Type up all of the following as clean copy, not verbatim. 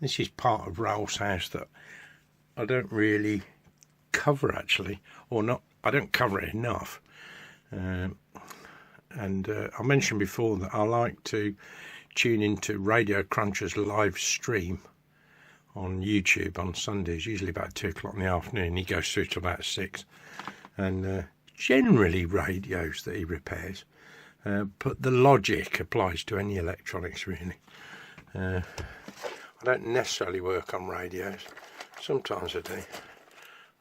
This is part of Ralph's house that I don't really cover actually, or not. I don't cover it enough. I mentioned before that I like to tune into Radio Cruncher's live stream on YouTube on Sundays, usually about 2 o'clock in the afternoon. He goes through to about 6, and generally radios that he repairs. But the logic applies to any electronics really. I don't necessarily work on radios. Sometimes I do.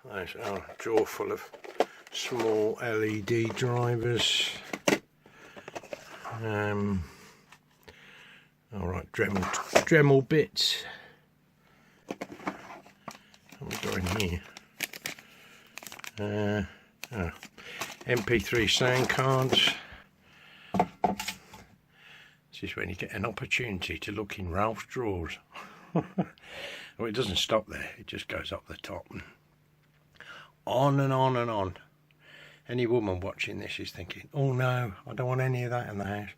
There's a drawer full of small LED drivers. Alright, Dremel bits. What have we got in here? MP3 sound cards. This is when you get an opportunity to look in Ralph's drawers. Well, it doesn't stop there, it just goes up the top. On and on and on. Any woman watching this is thinking, oh no, I don't want any of that in the house.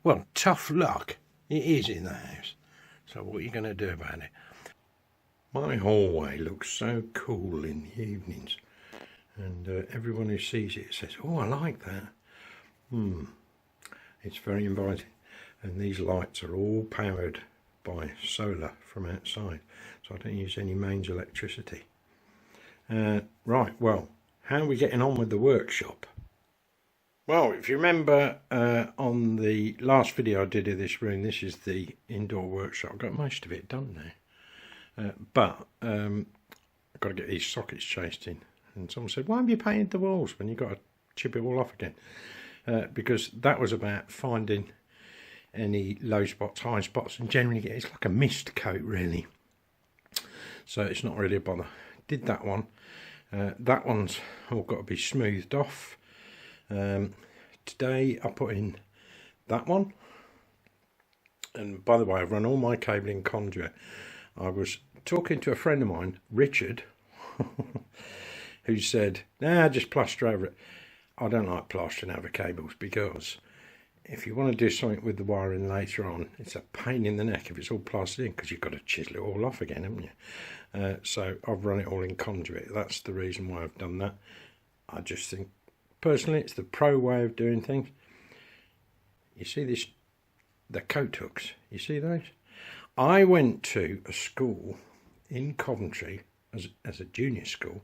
Well, tough luck, it is in the house. So what are you going to do about it? My hallway looks so cool in the evenings. And everyone who sees it says, oh, I like that. It's very inviting. And these lights are all powered by solar from outside, so I don't use any mains electricity. Right, well, how are we getting on with the workshop? Well, if you remember on the last video I did of this room, this is the indoor workshop. I've got most of it done now, but I've got to get these sockets chased in. And someone said, why have you painted the walls when you've got to chip it all off again? Because that was about finding any low spots, high spots, and generally it's like a mist coat really, so it's not really a bother. Did that one. That one's all got to be smoothed off. Today I put in that one, and by the way, I've run all my cabling conduit. I was talking to a friend of mine, Richard, who said, nah, just plaster over it. I don't like plastering over cables, because if you want to do something with the wiring later on, it's a pain in the neck if it's all plastered in, because you've got to chisel it all off again, haven't you? So I've run it all in conduit. That's the reason why I've done that. I just think, personally, it's the pro way of doing things. You see this, the coat hooks, you see those? I went to a school in Coventry as a junior school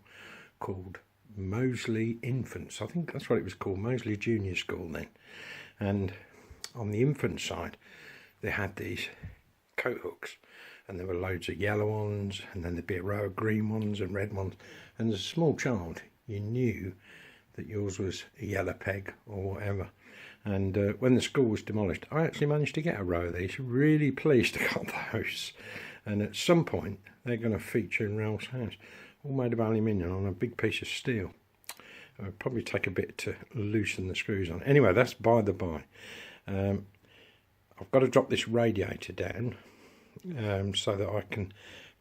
called Moseley Infants. I think that's what it was called, Moseley Junior School then. And on the infant side, they had these coat hooks, and there were loads of yellow ones, and then there'd be a row of green ones and red ones. And as a small child, you knew that yours was a yellow peg or whatever. And when the school was demolished, I actually managed to get a row of these. Really pleased to got those. And at some point, they're going to feature in Ralph's house, all made of aluminium on a big piece of steel. It'll probably take a bit to loosen the screws on. Anyway, that's by the by. I've got to drop this radiator down so that I can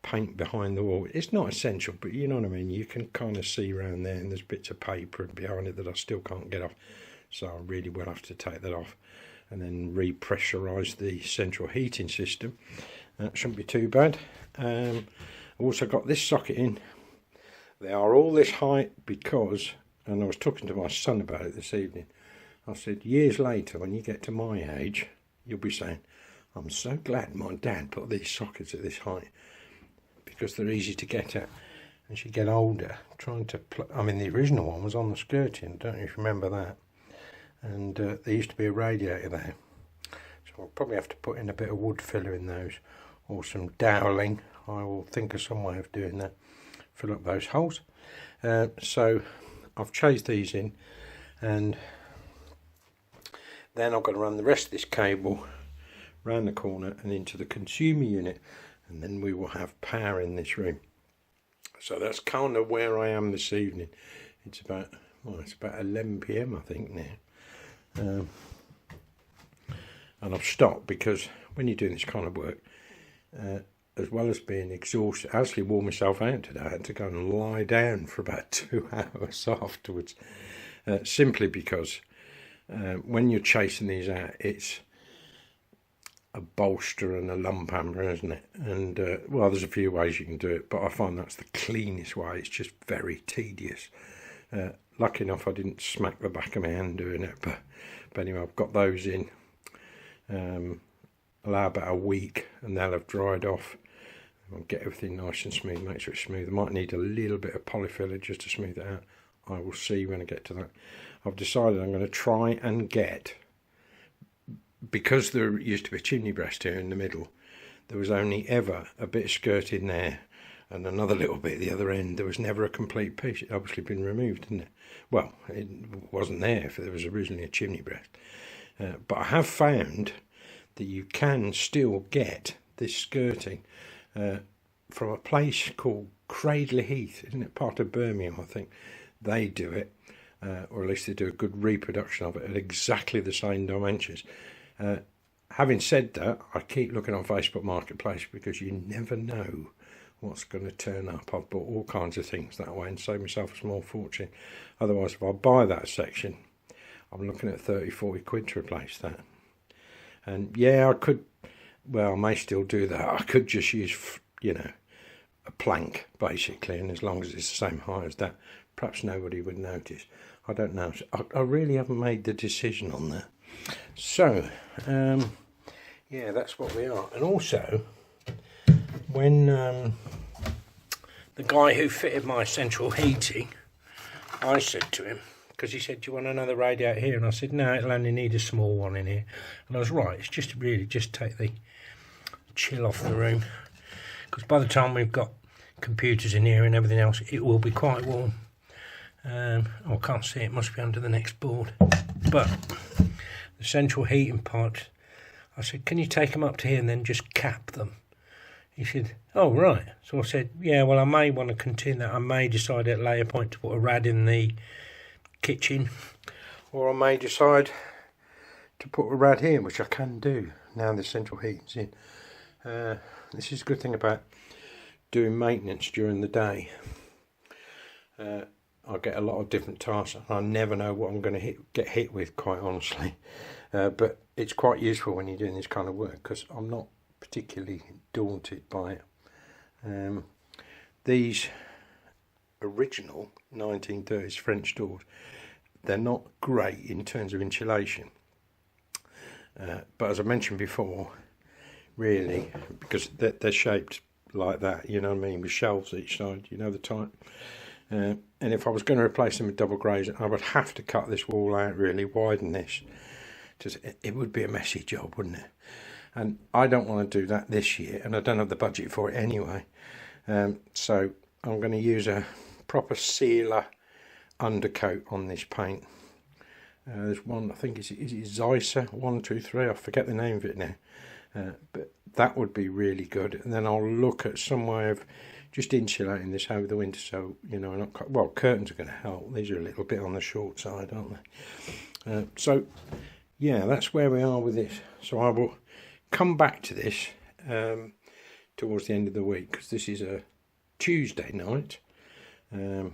paint behind the wall. It's not essential, but you know what I mean. You can kind of see around there, and there's bits of paper behind it that I still can't get off. So I really will have to take that off and then repressurise the central heating system. That shouldn't be too bad. I've also got this socket in. They are all this height because, and I was talking to my son about it this evening, I said, years later, when you get to my age, you'll be saying, I'm so glad my dad put these sockets at this height, because they're easy to get at. As you get older, trying to I mean, the original one was on the skirting, don't know if you remember that. And there used to be a radiator there. So I'll probably have to put in a bit of wood filler in those, or some doweling. I will think of some way of doing that. Fill up those holes. So I've chased these in, and then I've got to run the rest of this cable round the corner and into the consumer unit, and then we will have power in this room. So that's kind of where I am this evening. It's about, well, it's about 11 PM I think now. And I've stopped because when you're doing this kind of work, as well as being exhausted, I actually wore myself out today. I had to go and lie down for about 2 hours afterwards, simply because when you're chasing these out, it's a bolster and a lump hammer, isn't it? And well, there's a few ways you can do it, but I find that's the cleanest way. It's just very tedious. Lucky enough I didn't smack the back of my hand doing it, but anyway, I've got those in. Allow about a week and they'll have dried off. I'll get everything nice and smooth, make sure it's smooth. I might need a little bit of polyfiller just to smooth it out. I will see when I get to that. I've decided I'm going to try and get, because there used to be a chimney breast here in the middle, there was only ever a bit of skirt in there and another little bit at the other end. There was never a complete piece. It's obviously been removed, isn't it? Well, it wasn't there if there was originally a chimney breast. But I have found that you can still get this skirting from a place called Cradley Heath, isn't it? Part of Birmingham, I think. They do it, or at least they do a good reproduction of it at exactly the same dimensions. Having said that, I keep looking on Facebook Marketplace because you never know what's going to turn up. I've bought all kinds of things that way and saved myself a small fortune. Otherwise, if I buy that section, I'm looking at 30-40 quid to replace that. And yeah, I could, well, I may still do that. I could just use, you know, a plank basically, and as long as it's the same height as that, perhaps nobody would notice. I don't know. I really haven't made the decision on that. So, yeah, that's what we are. And also, when the guy who fitted my central heating, I said to him, because he said, do you want another radiator here? And I said, no, it'll only need a small one in here. And I was right, it's just really just take the chill off the room. Because by the time we've got computers in here and everything else, it will be quite warm. Oh, I can't see, it must be under the next board. But the central heating pipes, I said, can you take them up to here and then just cap them? He said, oh, right. So I said, yeah, well, I may want to continue that. I may decide at a later point to put a rad in the kitchen, or I may decide to put a rad here, which I can do now the central heating's in. This is a good thing about doing maintenance during the day. I get a lot of different tasks. I never know what I'm going to get hit with, quite honestly. But it's quite useful when you're doing this kind of work, because I'm not particularly daunted by it. These original 1930s French doors, they're not great in terms of insulation. But as I mentioned before, really, because they're shaped like that, you know what I mean, with shelves each side, you know the type. And if I was going to replace them with double glazing, I would have to cut this wall out, really widen this. Just, it would be a messy job, wouldn't it? And I don't want to do that this year, and I don't have the budget for it anyway. So I'm going to use a proper sealer undercoat on this paint. There's one, I think, is it Zeiser 123? I forget the name of it now. But that would be really good. And then I'll look at some way of just insulating this over the winter, so, you know, not, well, curtains are going to help. These are a little bit on the short side, aren't they? So, yeah, that's where we are with this. So I will come back to this towards the end of the week, because this is a Tuesday night. I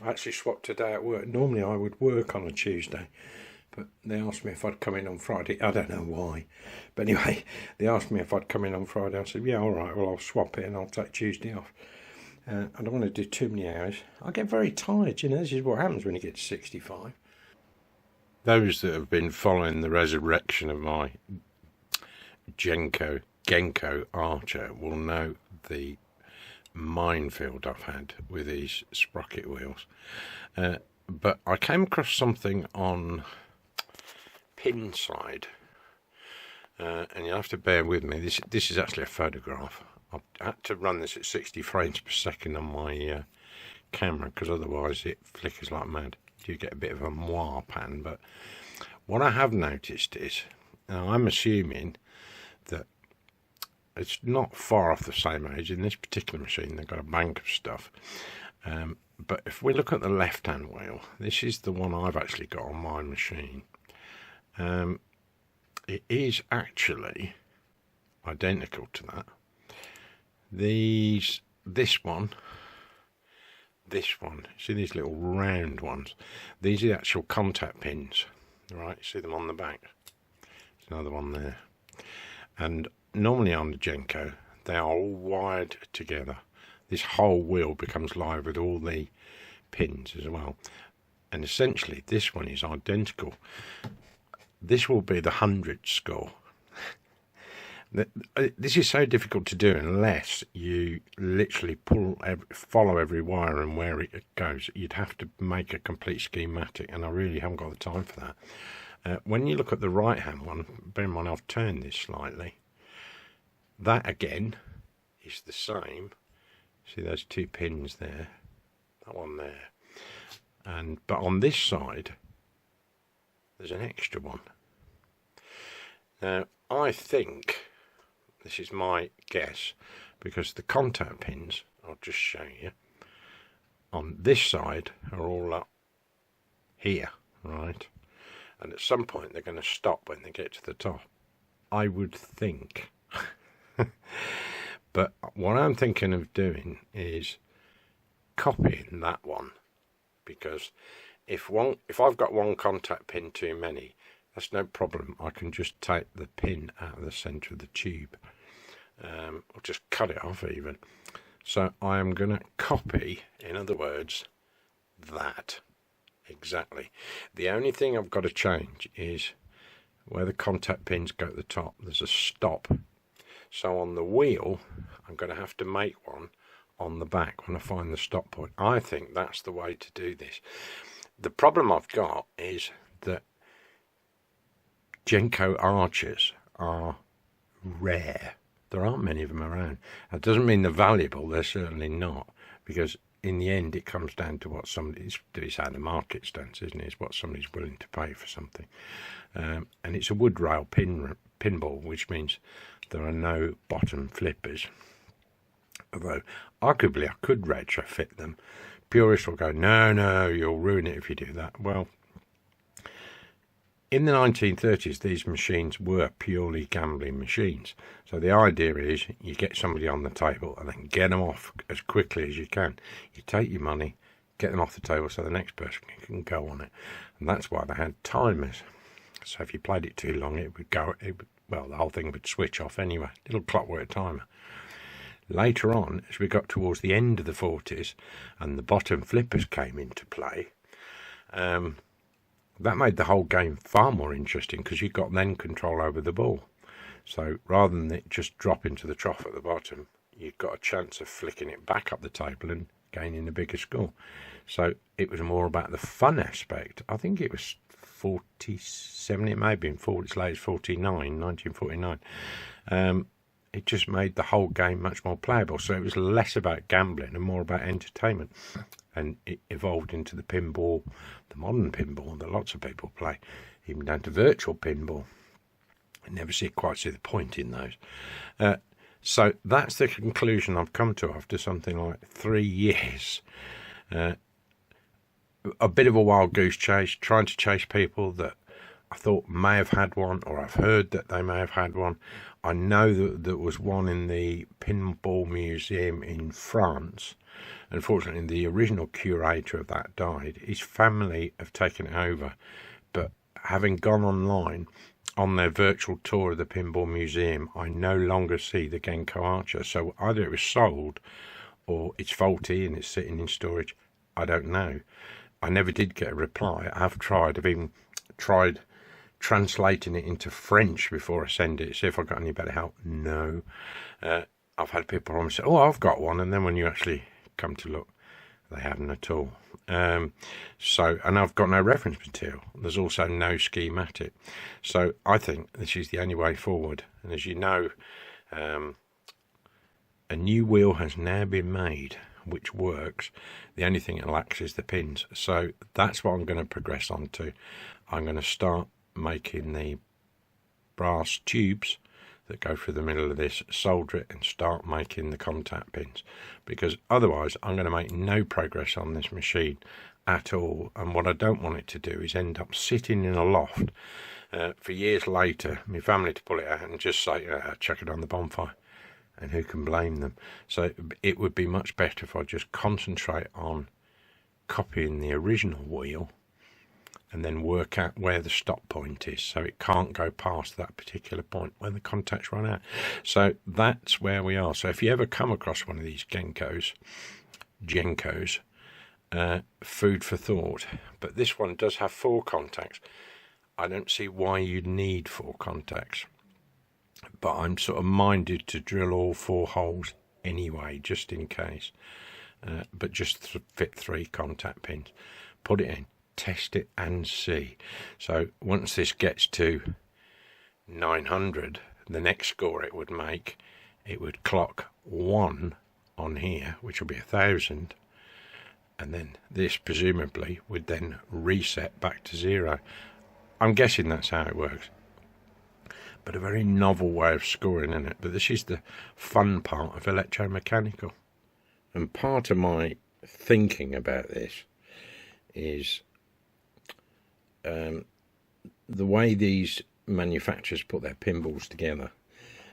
actually swapped today at work. Normally I would work on a Tuesday, but they asked me if I'd come in on Friday. I don't know why, but anyway, they asked me if I'd come in on Friday. I said, yeah, all right, well, I'll swap it and I'll take Tuesday off. I don't want to do too many hours. I get very tired, you know. This is what happens when you get to 65. Those that have been following the resurrection of my Genco Archer will know the minefield I've had with these sprocket wheels. But I came across something on Pinside, and you'll have to bear with me. This is actually a photograph. I had to run this at 60 frames per second on my camera, because otherwise it flickers like mad. You get a bit of a moire pattern. But what I have noticed is, now I'm assuming that it's not far off the same age. In this particular machine, they've got a bank of stuff. But if we look at the left-hand wheel, this is the one I've actually got on my machine. It is actually identical to that. This one, see these little round ones? These are the actual contact pins, right? See them on the back? There's another one there. And normally on the Genco, they are all wired together. This whole wheel becomes live with all the pins as well. And essentially, this one is identical. This will be the 100 score. This is so difficult to do unless you literally follow every wire and where it goes. You'd have to make a complete schematic, and I really haven't got the time for that. When you look at the right hand one, bear in mind I've turned this slightly. That again is the same. See those two pins there, that one there, but on this side there's an extra one. Now I think, this is my guess, because the contact pins, I'll just show you, on this side are all up here, right? And at some point they're going to stop when they get to the top, I would think. But what I'm thinking of doing is copying that one, because if I've got one contact pin too many, that's no problem. I can just take the pin out of the centre of the tube, or just cut it off even. So I am going to copy, in other words, that exactly. The only thing I've got to change is where the contact pins go at the top, there's a stop. So on the wheel, I'm going to have to make one on the back when I find the stop point. I think that's the way to do this. The problem I've got is that Genco archers are rare. There aren't many of them around. That doesn't mean they're valuable, they're certainly not, because in the end it comes down to what somebody's, it's how the market stands, isn't it? It's what somebody's willing to pay for something. And it's a wood rail pinball, which means there are no bottom flippers. Although arguably I could retrofit them. Purists will go, no, you'll ruin it if you do that. Well, in the 1930s, these machines were purely gambling machines. So the idea is you get somebody on the table and then get them off as quickly as you can. You take your money, get them off the table so the next person can go on it. And that's why they had timers. So if you played it too long, it would go, well, the whole thing would switch off anyway. Little clockwork timer. Later on, as we got towards the end of the 40s and the bottom flippers came into play, that made the whole game far more interesting, because you got then control over the ball. So rather than it just drop into the trough at the bottom, you've got a chance of flicking it back up the table and gaining a bigger score. So it was more about the fun aspect. I think it was 47, it may have been 40, as late as 1949. It just made the whole game much more playable. So it was less about gambling and more about entertainment. And it evolved into the pinball, the modern pinball that lots of people play, even down to virtual pinball. I never quite see the point in those. So that's the conclusion I've come to after something like 3 years. A bit of a wild goose chase, trying to chase people that I thought may have had one, or I've heard that they may have had one. I know that there was one in the Pinball Museum in France. Unfortunately, the original curator of that died. His family have taken it over, but having gone online on their virtual tour of the Pinball Museum, I no longer see the Genco Archer. So either it was sold or it's faulty and it's sitting in storage. I don't know. I never did get a reply. I've even tried translating it into French before I send it, see if I got any better help. No. I've had people promise, oh, I've got one, and then when you actually come to look, they haven't at all. And I've got no reference material. There's also no schematic. So I think this is the only way forward. And as you know, a new wheel has now been made which works. The only thing it lacks is the pins. So that's what I'm going to progress on to. I'm going to start making the brass tubes that go through the middle of this, solder it and start making the contact pins, because otherwise I'm going to make no progress on this machine at all. And what I don't want it to do is end up sitting in a loft for years later, my family to pull it out and just say, chuck it on the bonfire, and who can blame them? So it would be much better if I just concentrate on copying the original wheel and then work out where the stop point is, so it can't go past that particular point when the contacts run out. So that's where we are. So if you ever come across one of these Gencos, food for thought. But this one does have 4 contacts. I don't see why you'd need 4 contacts, but I'm sort of minded to drill all 4 holes anyway, just in case. But just fit 3 contact pins, put it in, test it and see. So once this gets to 900, the next score it would make, it would clock 1 on here, which will be 1,000, and then this presumably would then reset back to 0. I'm guessing that's how it works, but a very novel way of scoring in it. But this is the fun part of electromechanical. And part of my thinking about this is the way these manufacturers put their pinballs together.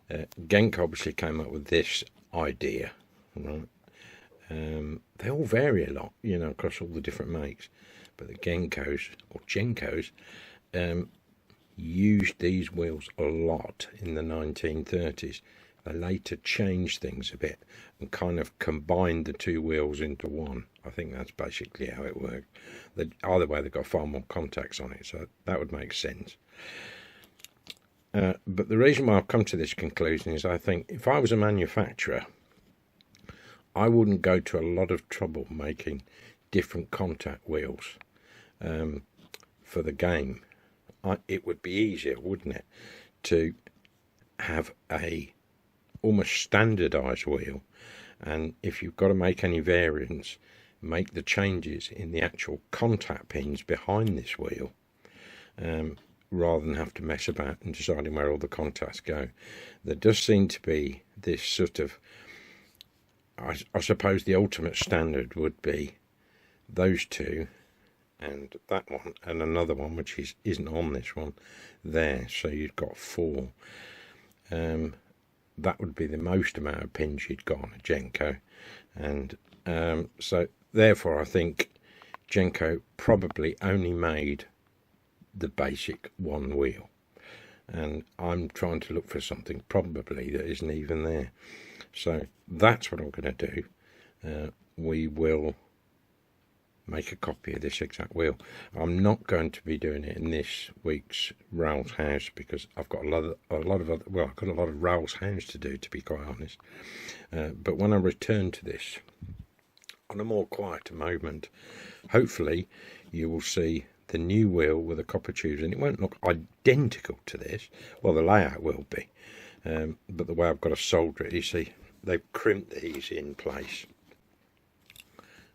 Genco obviously came up with this idea, right? They all vary a lot, you know, across all the different makes. But the Gencos used these wheels a lot in the 1930s. They later changed things a bit and kind of combined the 2 wheels into one. I think that's basically how it worked. Either way, they've got far more contacts on it, so that would make sense. But the reason why I've come to this conclusion is I think if I was a manufacturer, I wouldn't go to a lot of trouble making different contact wheels for the game. It would be easier, wouldn't it, to have a almost standardized wheel, and if you've got to make any variants, make the changes in the actual contact pins behind this wheel, rather than have to mess about and deciding where all the contacts go. There does seem to be this sort of, I suppose the ultimate standard would be those 2 and that one and another one which isn't on this one there, so you've got 4. That would be the most amount of pins you'd got on a Genco, and so therefore I think Genco probably only made the basic 1 wheel, and I'm trying to look for something probably that isn't even there. So that's what I'm going to do. We will make a copy of this exact wheel. I'm not going to be doing it in this week's Raoul's house because I've got a lot of other, well, I've got a lot of Raoul's house to do, to be quite honest. But when I return to this on a more quieter moment, hopefully you will see the new wheel with the copper tubes, and it won't look identical to this. Well, the layout will be, but the way I've got to solder it, you see, they've crimped these in place.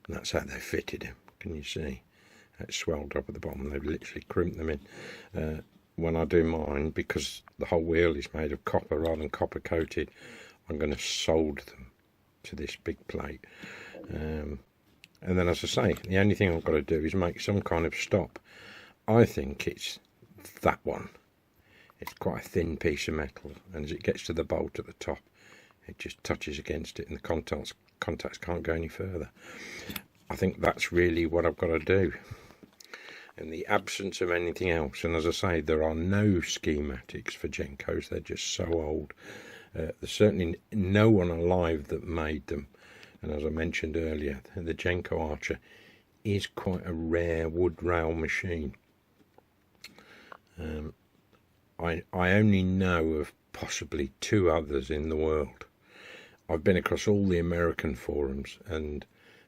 And that's how they fitted him. Can you see? It's swelled up at the bottom. They've literally crimped them in. When I do mine, because the whole wheel is made of copper rather than copper coated, I'm going to solder them to this big plate. And then, as I say, the only thing I've got to do is make some kind of stop. I think it's that one. It's quite a thin piece of metal, and as it gets to the bolt at the top, it just touches against it and the contacts can't go any further. I think that's really what I've got to do. In the absence of anything else, and as I say, there are no schematics for Gencos, they're just so old. There's certainly no one alive that made them, and as I mentioned earlier, the Genco Archer is quite a rare wood rail machine. I only know of possibly 2 others in the world. I've been across all the American forums, and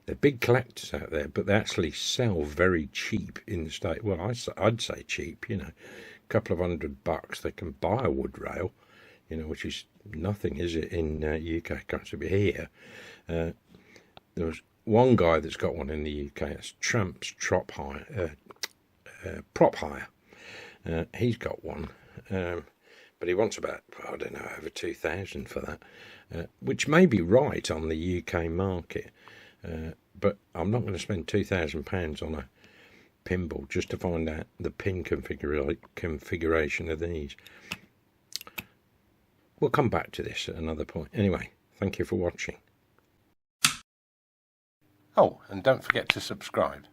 they're big collectors out there, but they actually sell very cheap in the States. Well, I'd say cheap, you know, a couple of $100 they can buy a wood rail, you know, which is nothing, is it, in UK currency? But here, there was one guy that's got one in the UK. It's Tramp's Prop Hire. He's got one, but he wants about, I don't know, over 2,000 for that, which may be right on the UK market. But I'm not going to spend £2,000 on a pinball just to find out the pin configuration of these. We'll come back to this at another point. Anyway, thank you for watching. Oh, and don't forget to subscribe.